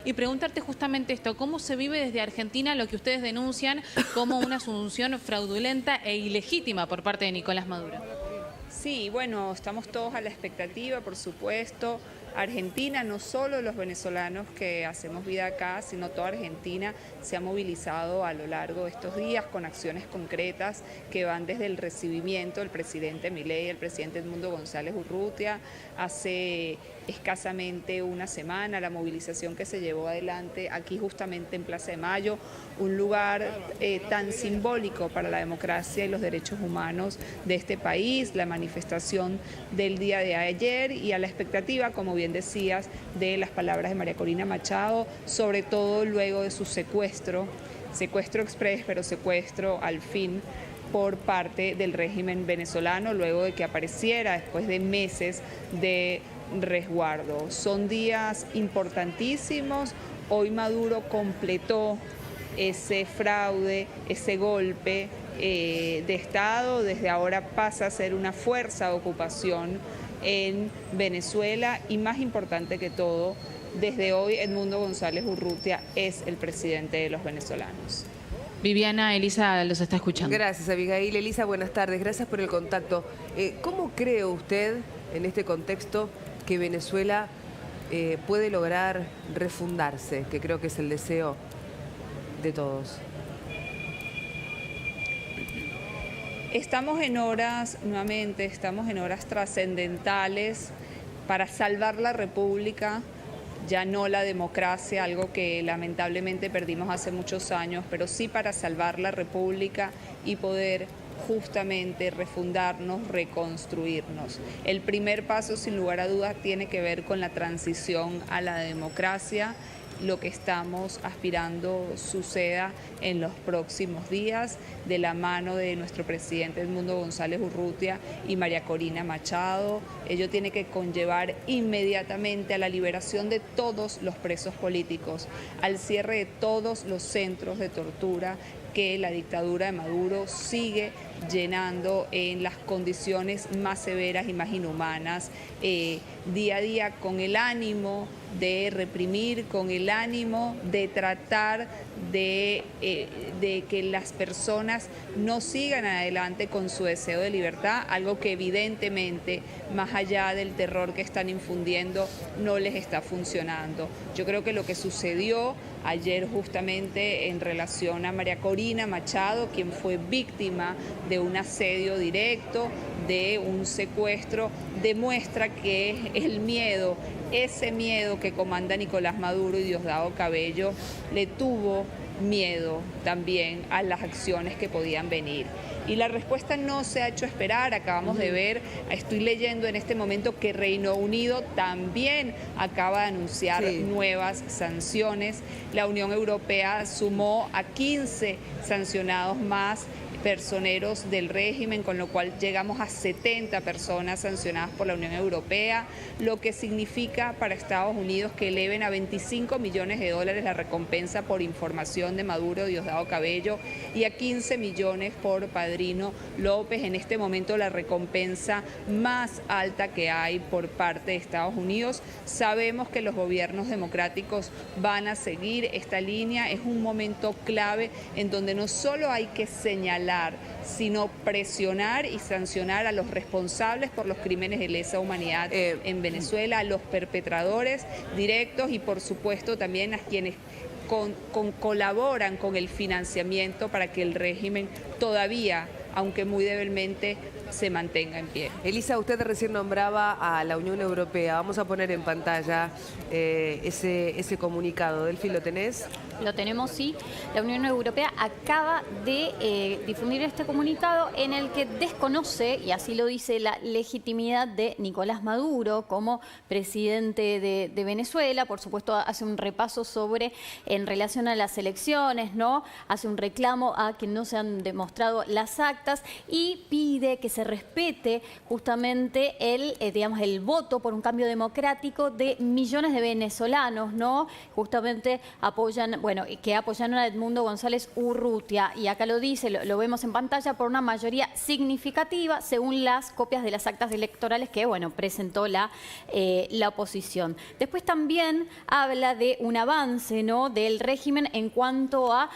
Y preguntarte justamente esto, ¿cómo se vive desde Argentina lo que ustedes denuncian como una asunción fraudulenta e ilegítima por parte de Nicolás Maduro? Sí, bueno, estamos todos a la expectativa, por supuesto. Argentina, no solo los venezolanos que hacemos vida acá, sino toda Argentina se ha movilizado a lo largo de estos días con acciones concretas que van desde el recibimiento del presidente Milei, el presidente Edmundo González Urrutia, hace escasamente una semana, la movilización que se llevó adelante aquí justamente en Plaza de Mayo, un lugar tan simbólico para la democracia y los derechos humanos de este país, la manifestación del día de ayer y a la expectativa, como bien decías, de las palabras de María Corina Machado, sobre todo luego de su secuestro exprés, pero secuestro al fin por parte del régimen venezolano, luego de que apareciera después de meses de resguardo. Son días importantísimos. Hoy Maduro completó ese fraude, ese golpe de Estado. Desde ahora pasa a ser una fuerza de ocupación en Venezuela y, más importante que todo, desde hoy Edmundo González Urrutia es el presidente de los venezolanos. Viviana, Elisa los está escuchando. Gracias, Abigail. Elisa, buenas tardes. Gracias por el contacto. ¿Cómo cree usted, en este contexto, que Venezuela puede lograr refundarse? Que creo que es el deseo de todos. Estamos en horas trascendentales para salvar la República, ya no la democracia, algo que lamentablemente perdimos hace muchos años, pero sí para salvar la República y poder justamente refundarnos, reconstruirnos. El primer paso, sin lugar a dudas, tiene que ver con la transición a la democracia. Lo que estamos aspirando suceda en los próximos días de la mano de nuestro presidente Edmundo González Urrutia y María Corina Machado. Ello tiene que conllevar inmediatamente a la liberación de todos los presos políticos, al cierre de todos los centros de tortura que la dictadura de Maduro sigue llenando en las condiciones más severas y más inhumanas, día a día, con el ánimo de reprimir, con el ánimo de tratar de que las personas no sigan adelante con su deseo de libertad, algo que evidentemente, más allá del terror que están infundiendo, no les está funcionando. Yo creo que lo que sucedió ayer justamente en relación a María Corina Machado, quien fue víctima de un asedio directo, de un secuestro, demuestra que el miedo, ese miedo que comanda Nicolás Maduro y Diosdado Cabello, le tuvo miedo también a las acciones que podían venir. Y la respuesta no se ha hecho esperar. Acabamos de ver, estoy leyendo en este momento que Reino Unido también acaba de anunciar nuevas sanciones. La Unión Europea sumó a 15 sancionados más personeros del régimen, con lo cual llegamos a 70 personas sancionadas por la Unión Europea, lo que significa para Estados Unidos que eleven a $25 millones la recompensa por información de Maduro, Diosdado Cabello, y a 15 millones por Padrino López. En este momento la recompensa más alta que hay por parte de Estados Unidos. Sabemos que los gobiernos democráticos van a seguir esta línea. Es un momento clave en donde no solo hay que señalar, sino presionar y sancionar a los responsables por los crímenes de lesa humanidad en Venezuela, a los perpetradores directos y, por supuesto, también a quienes colaboran con el financiamiento para que el régimen todavía, aunque muy débilmente, se mantenga en pie. Elisa, usted recién nombraba a la Unión Europea. Vamos a poner en pantalla ese comunicado. Delfi, ¿lo tenés? Lo tenemos, sí. La Unión Europea acaba de difundir este comunicado en el que desconoce, y así lo dice, la legitimidad de Nicolás Maduro como presidente de Venezuela. Por supuesto, hace un repaso en relación a las elecciones, ¿no? Hace un reclamo a que no se han demostrado las actas y pide que se se respete justamente digamos, el voto por un cambio democrático de millones de venezolanos, ¿no? Justamente que apoyaron a Edmundo González Urrutia. Y acá lo dice, lo vemos en pantalla, por una mayoría significativa, según las copias de las actas electorales que, presentó la oposición. Después también habla de un avance, ¿no?, del régimen en cuanto a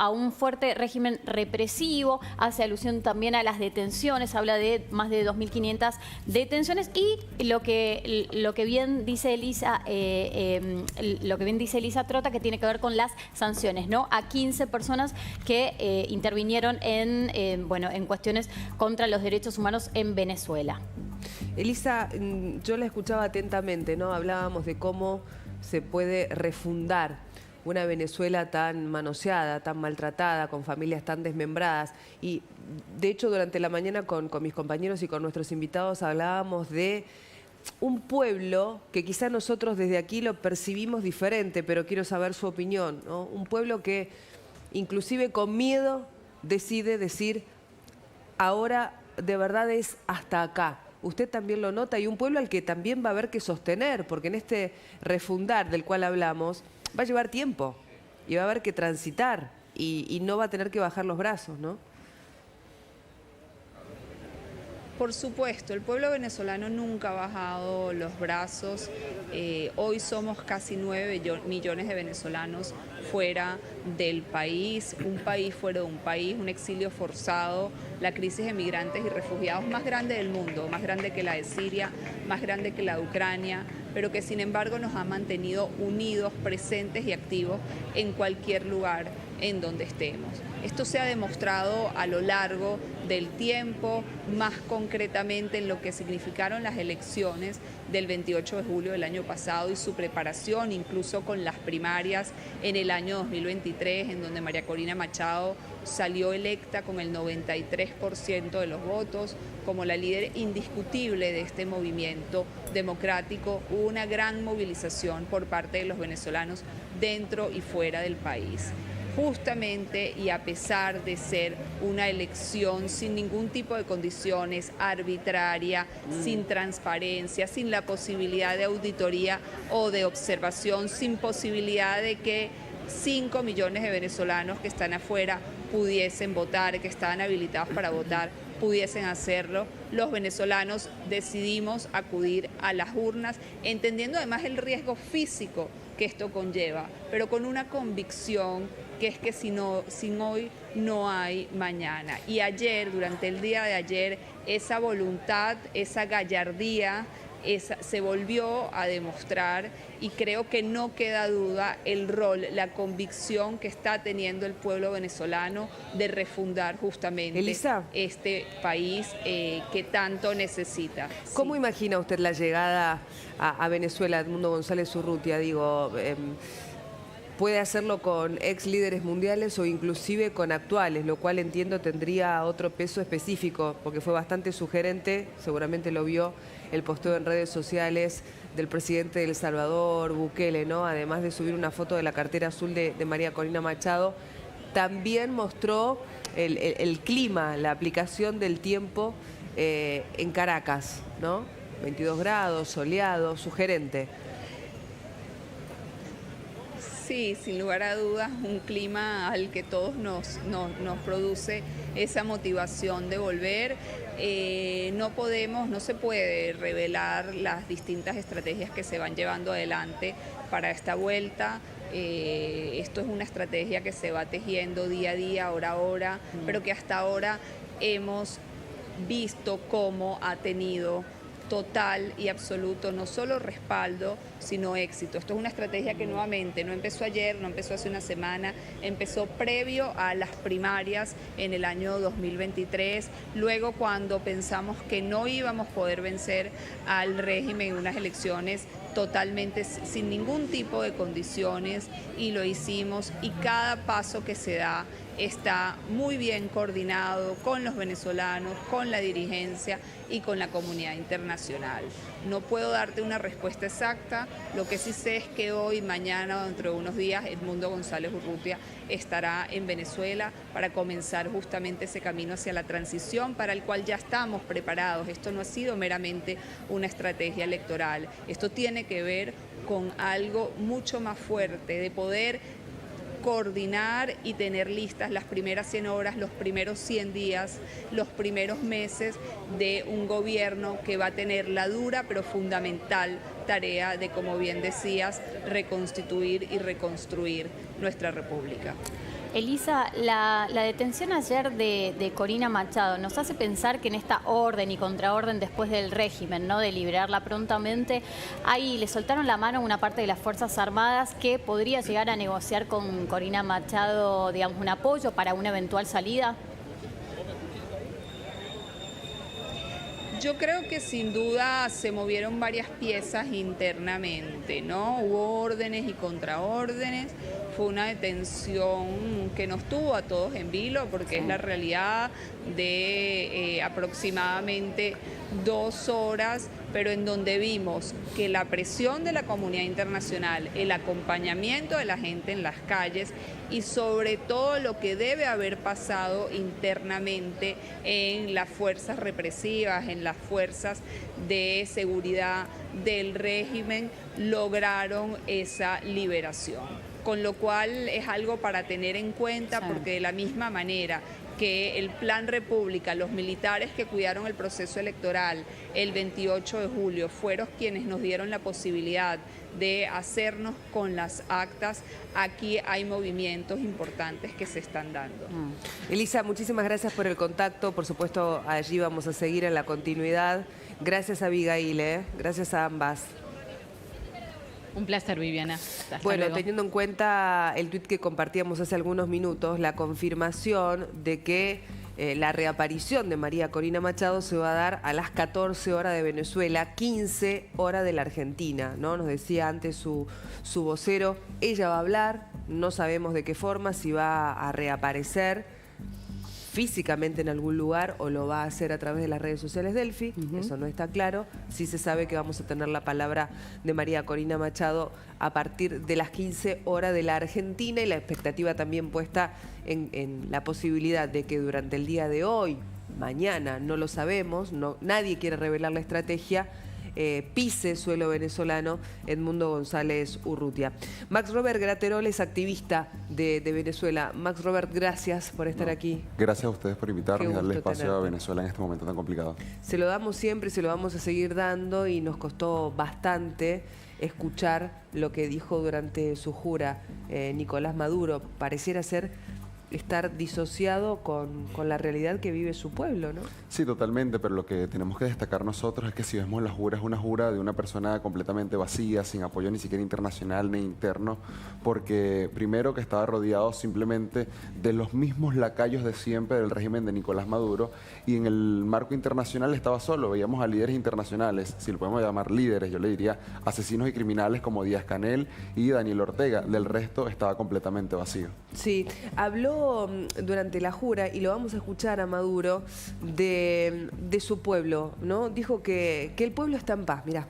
un fuerte régimen represivo, hace alusión también a las detenciones, habla de más de 2.500 detenciones y lo que bien dice Elisa Trota, que tiene que ver con las sanciones, ¿no?, a 15 personas que intervinieron en cuestiones contra los derechos humanos en Venezuela. Elisa, yo la escuchaba atentamente, ¿no? Hablábamos de cómo se puede refundar una Venezuela tan manoseada, tan maltratada, con familias tan desmembradas. Y de hecho durante la mañana con mis compañeros y con nuestros invitados hablábamos de un pueblo que quizá nosotros desde aquí lo percibimos diferente, pero quiero saber su opinión, ¿no? Un pueblo que inclusive con miedo decide decir, ahora de verdad es hasta acá. Usted también lo nota, y un pueblo al que también va a haber que sostener, porque en este refundar del cual hablamos va a llevar tiempo y va a haber que transitar y no va a tener que bajar los brazos, ¿no? Por supuesto, el pueblo venezolano nunca ha bajado los brazos. Hoy somos casi 9 millones de venezolanos fuera del país, un país fuera de un país, un exilio forzado, la crisis de migrantes y refugiados más grande del mundo, más grande que la de Siria, más grande que la de Ucrania, pero que sin embargo nos ha mantenido unidos, presentes y activos en cualquier lugar en donde estemos. Esto se ha demostrado a lo largo del tiempo, más concretamente en lo que significaron las elecciones del 28 de julio del año pasado y su preparación, incluso con las primarias en el año 2023, en donde María Corina Machado salió electa con el 93% de los votos como la líder indiscutible de este movimiento democrático. Hubo una gran movilización por parte de los venezolanos dentro y fuera del país. Justamente, y a pesar de ser una elección sin ningún tipo de condiciones, arbitraria, sin transparencia, sin la posibilidad de auditoría o de observación, sin posibilidad de que 5 millones de venezolanos que están afuera pudiesen votar, que estaban habilitados para votar, pudiesen hacerlo, los venezolanos decidimos acudir a las urnas, entendiendo además el riesgo físico que esto conlleva, pero con una convicción que es que sin hoy no hay mañana. Y ayer, durante el día de ayer, esa voluntad, esa gallardía, se volvió a demostrar, y creo que no queda duda el rol, la convicción que está teniendo el pueblo venezolano de refundar justamente Elisa, este país que tanto necesita. ¿Cómo imagina usted la llegada a Venezuela de Edmundo González Urrutia? Puede hacerlo con ex líderes mundiales o inclusive con actuales, lo cual entiendo tendría otro peso específico, porque fue bastante sugerente, seguramente lo vio el posteo en redes sociales del presidente de El Salvador, Bukele, ¿no? Además de subir una foto de la cartera azul de María Corina Machado, también mostró el clima, la aplicación del tiempo en Caracas, ¿no? 22 grados, soleado, sugerente. Sí, sin lugar a dudas, un clima al que todos nos produce esa motivación de volver. No se puede revelar las distintas estrategias que se van llevando adelante para esta vuelta. Esto es una estrategia que se va tejiendo día a día, hora a hora, pero que hasta ahora hemos visto cómo ha tenido total y absoluto, no solo respaldo, sino éxito. Esto es una estrategia que nuevamente no empezó ayer, no empezó hace una semana, empezó previo a las primarias en el año 2023, luego cuando pensamos que no íbamos a poder vencer al régimen en unas elecciones totalmente sin ningún tipo de condiciones, y lo hicimos, y cada paso que se da está muy bien coordinado con los venezolanos, con la dirigencia y con la comunidad internacional. No puedo darte una respuesta exacta, lo que sí sé es que hoy, mañana o dentro de unos días Edmundo González Urrutia estará en Venezuela para comenzar justamente ese camino hacia la transición para el cual ya estamos preparados. Esto no ha sido meramente una estrategia electoral, esto tiene que ver con algo mucho más fuerte, de poder coordinar y tener listas las primeras 100 horas, los primeros 100 días, los primeros meses de un gobierno que va a tener la dura pero fundamental tarea de, como bien decías, reconstituir y reconstruir nuestra república. Elisa, la detención ayer de Corina Machado nos hace pensar que en esta orden y contraorden después del régimen, ¿no?, de liberarla prontamente, ahí le soltaron la mano a una parte de las Fuerzas Armadas que podría llegar a negociar con Corina Machado, digamos, un apoyo para una eventual salida. Yo creo que sin duda se movieron varias piezas internamente, ¿no? Hubo órdenes y contraórdenes, fue una detención que nos tuvo a todos en vilo porque es la realidad de aproximadamente 2 horas, pero en donde vimos que la presión de la comunidad internacional, el acompañamiento de la gente en las calles y sobre todo lo que debe haber pasado internamente en las fuerzas represivas, en las fuerzas de seguridad del régimen, lograron esa liberación. Con lo cual es algo para tener en cuenta, porque de la misma manera que el Plan República, los militares que cuidaron el proceso electoral el 28 de julio fueron quienes nos dieron la posibilidad de hacernos con las actas, aquí hay movimientos importantes que se están dando. Elisa, muchísimas gracias por el contacto, por supuesto allí vamos a seguir en la continuidad. Gracias a Abigail, gracias a ambas. Un placer, Viviana. Hasta bueno, luego. teniendo en cuenta el tuit que compartíamos hace algunos minutos, la confirmación de que la reaparición de María Corina Machado se va a dar a las 14 horas de Venezuela, 15 horas de la Argentina, ¿no? Nos decía antes su vocero, ella va a hablar, no sabemos de qué forma, si va a reaparecer físicamente en algún lugar o lo va a hacer a través de las redes sociales Delphi, eso no está claro. Sí se sabe que vamos a tener la palabra de María Corina Machado a partir de las 15 horas de la Argentina y la expectativa también puesta en la posibilidad de que durante el día de hoy, mañana, no lo sabemos, nadie quiere revelar la estrategia, pise suelo venezolano Edmundo González Urrutia. Max Robert Graterol es activista de Venezuela. Max Robert, gracias por estar aquí. Gracias a ustedes por invitarnos y darle espacio tenerte a Venezuela en este momento tan complicado. Se lo damos siempre y se lo vamos a seguir dando y nos costó bastante escuchar lo que dijo durante su jura Nicolás Maduro. Pareciera ser estar disociado con la realidad que vive su pueblo, ¿no? Sí, totalmente, pero lo que tenemos que destacar nosotros es que si vemos la jura, es una jura de una persona completamente vacía, sin apoyo ni siquiera internacional ni interno, porque primero que estaba rodeado simplemente de los mismos lacayos de siempre del régimen de Nicolás Maduro, y en el marco internacional estaba solo. Veíamos a líderes internacionales, si lo podemos llamar líderes, yo le diría asesinos y criminales como Díaz-Canel y Daniel Ortega. Del resto estaba completamente vacío. Sí, habló durante la jura, y lo vamos a escuchar a Maduro, de su pueblo, ¿no? Dijo que el pueblo está en paz, mirá.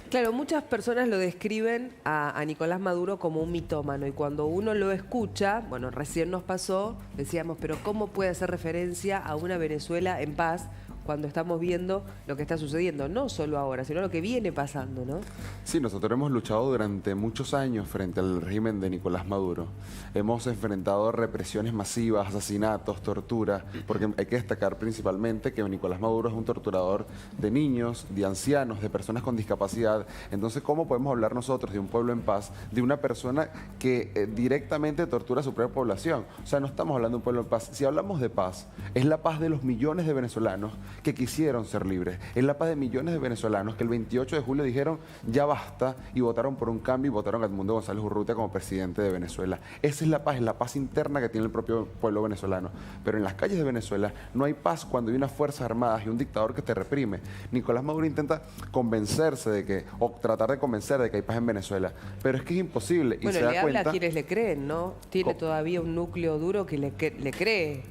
Claro, muchas personas lo describen a Nicolás Maduro como un mitómano, y cuando uno lo escucha, bueno, recién nos pasó, decíamos, pero ¿cómo puede hacer referencia a una Venezuela en paz cuando estamos viendo lo que está sucediendo? No solo ahora, sino lo que viene pasando, ¿no? Sí, nosotros hemos luchado durante muchos años frente al régimen de Nicolás Maduro. Hemos enfrentado represiones masivas, asesinatos, tortura, porque hay que destacar principalmente que Nicolás Maduro es un torturador de niños, de ancianos, de personas con discapacidad. Entonces, ¿cómo podemos hablar nosotros de un pueblo en paz, de una persona que directamente tortura a su propia población? O sea, no estamos hablando de un pueblo en paz. Si hablamos de paz, es la paz de los millones de venezolanos que quisieron ser libres. Es la paz de millones de venezolanos que el 28 de julio dijeron ya basta y votaron por un cambio y votaron a Edmundo González Urrutia como presidente de Venezuela. Esa es la paz interna que tiene el propio pueblo venezolano. Pero en las calles de Venezuela no hay paz cuando hay unas fuerzas armadas y un dictador que te reprime. Nicolás Maduro intenta convencerse de que, o tratar de convencer de que hay paz en Venezuela, pero es que es imposible. Y Bueno, se da le habla cuenta, a quienes le creen, ¿no? Tiene todavía un núcleo duro que le cree.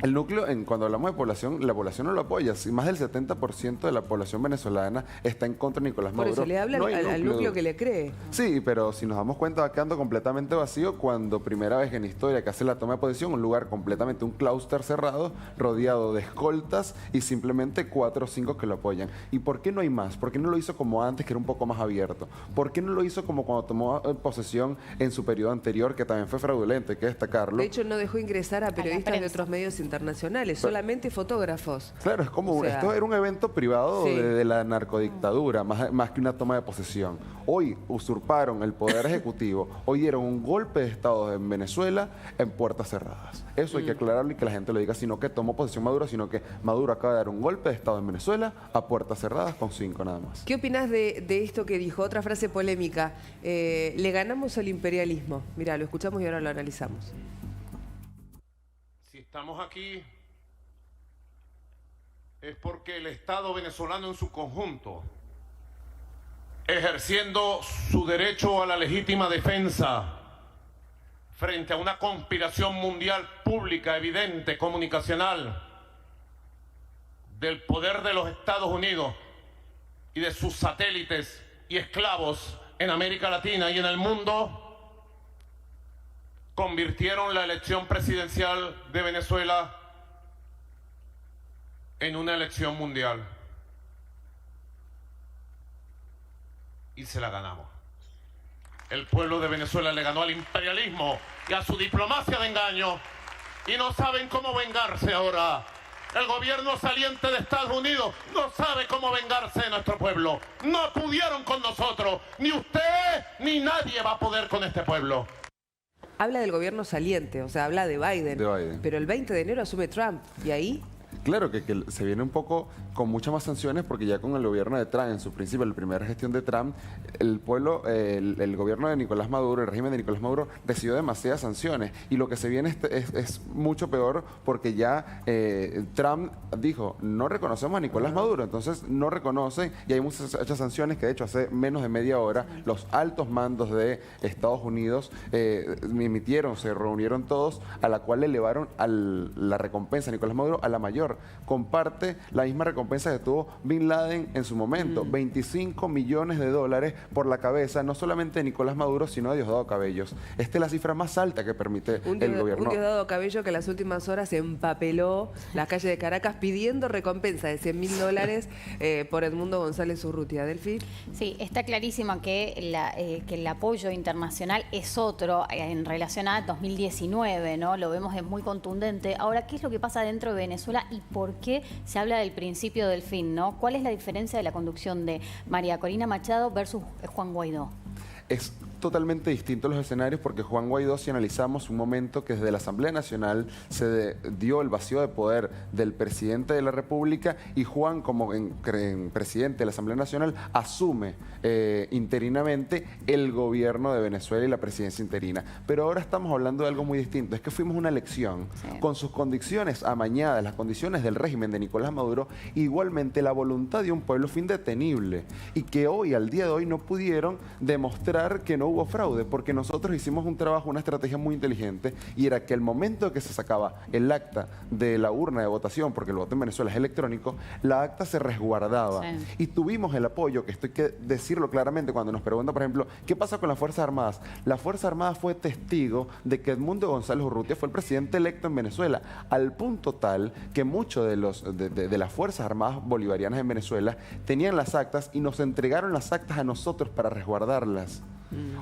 el núcleo, cuando hablamos de población, la población no lo apoya. Si más del 70% de la población venezolana está en contra de Nicolás Por Maduro. eso le habla no hay al núcleo que le cree. Sí, pero si nos damos cuenta va quedando completamente vacío cuando primera vez en historia que hace la toma de posición, un lugar completamente, un clúster cerrado, rodeado de escoltas y simplemente 4 o 5 que lo apoyan. ¿Y por qué no hay más? ¿Por qué no lo hizo como antes, que era un poco más abierto? ¿Por qué no lo hizo como cuando tomó posesión en su periodo anterior, que también fue fraudulento, hay que destacarlo? De hecho, no dejó ingresar a periodistas de prensa. otros medios internacionales, solamente fotógrafos. Claro, es como, O sea, esto era un evento privado sí. de la narcodictadura, más que una toma de posesión. Hoy usurparon el poder ejecutivo, hoy dieron un golpe de Estado en Venezuela en puertas cerradas. Eso hay que aclararlo y que la gente lo diga, sino que tomó posesión Maduro, sino que Maduro acaba de dar un golpe de Estado en Venezuela a puertas cerradas con 5 nada más. ¿Qué opinas de esto que dijo? Otra frase polémica. Le ganamos al imperialismo. Mirá, lo escuchamos y ahora lo analizamos. Si estamos aquí es porque el Estado venezolano en su conjunto, ejerciendo su derecho a la legítima defensa frente a una conspiración mundial pública, evidente, comunicacional, del poder de los Estados Unidos y de sus satélites y esclavos en América Latina y en el mundo, convirtieron la elección presidencial de Venezuela en una elección mundial. Y se la ganamos. El pueblo de Venezuela le ganó al imperialismo y a su diplomacia de engaño. Y no saben cómo vengarse ahora. El gobierno saliente de Estados Unidos no sabe cómo vengarse de nuestro pueblo. No pudieron con nosotros. Ni usted ni nadie va a poder con este pueblo. Habla del gobierno saliente, o sea, habla de Biden. De Biden. Pero el 20 de enero asume Trump. ¿Y ahí? Claro que se viene un poco con muchas más sanciones porque ya con el gobierno de Trump, en su principio, la primera gestión de Trump, el pueblo, el gobierno de Nicolás Maduro, el régimen de Nicolás Maduro recibió demasiadas sanciones y lo que se viene es mucho peor porque ya Trump dijo, no reconocemos a Nicolás Maduro, entonces no reconocen y hay muchas sanciones que de hecho hace menos de media hora los altos mandos de Estados Unidos se reunieron todos, a la cual le elevaron la recompensa a Nicolás Maduro a la mayor. Comparte la misma recompensa que tuvo Bin Laden en su momento, 25 millones de dólares por la cabeza, no solamente de Nicolás Maduro, sino de Diosdado Cabellos. Esta es la cifra más alta que permite el gobierno. Un Diosdado Cabello que en las últimas horas empapeló las calles de Caracas pidiendo recompensa de $100.000 por Edmundo González Urrutia. Delphi. Sí, está clarísimo que el apoyo internacional es otro en relación a 2019, ¿no? Lo vemos, es muy contundente. Ahora, ¿qué es lo que pasa dentro de Venezuela y por qué se habla del principio del fin, ¿no? ¿Cuál es la diferencia de la conducción de María Corina Machado versus Juan Guaidó? Es totalmente distinto los escenarios porque Juan Guaidó, si analizamos un momento que desde la Asamblea Nacional se dio el vacío de poder del presidente de la República y Juan como presidente de la Asamblea Nacional asume interinamente el gobierno de Venezuela y la presidencia interina. Pero ahora estamos hablando de algo muy distinto, es que fuimos una elección con sus condiciones amañadas, las condiciones del régimen de Nicolás Maduro, igualmente la voluntad de un pueblo fue indetenible y que hoy, al día de hoy, no pudieron demostrar que no hubo fraude, porque nosotros hicimos un trabajo, una estrategia muy inteligente, y era que el momento que se sacaba el acta de la urna de votación, porque el voto en Venezuela es electrónico, la acta se resguardaba. Sí. Y tuvimos el apoyo, que esto hay que decirlo claramente, cuando nos preguntan, por ejemplo, ¿qué pasa con las Fuerzas Armadas? La Fuerza Armada fue testigo de que Edmundo González Urrutia fue el presidente electo en Venezuela, al punto tal que muchos de las Fuerzas Armadas bolivarianas en Venezuela tenían las actas y nos entregaron las actas a nosotros para resguardarlas.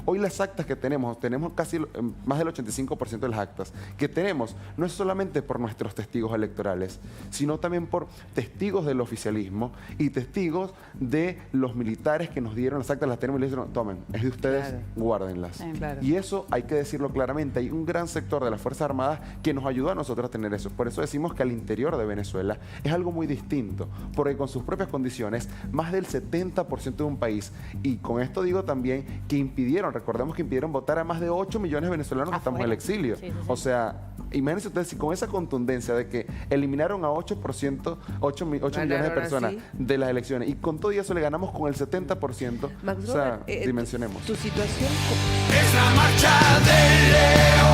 Hoy las actas que tenemos casi más del 85% de las actas que tenemos, no es solamente por nuestros testigos electorales, sino también por testigos del oficialismo y testigos de los militares que nos dieron las actas, las tenemos y les dijeron, tomen, es de ustedes, Claro. guárdenlas. Sí. Claro. Y eso hay que decirlo claramente, hay un gran sector de las Fuerzas Armadas que nos ayudó a nosotros a tener eso. Por eso decimos que al interior de Venezuela es algo muy distinto, porque con sus propias condiciones, más del 70% de un país, y con esto digo también que recordemos que impidieron votar a más de 8 millones de venezolanos que estamos en el Afuera. exilio. Sí, sí, sí. O sea, imagínense ustedes si con esa contundencia de que eliminaron a 8 millones de Ganaron personas así. de las elecciones, y con todo eso le ganamos con el 70%, Max o sea, Robert, dimensionemos. tu situación... Es la marcha del león.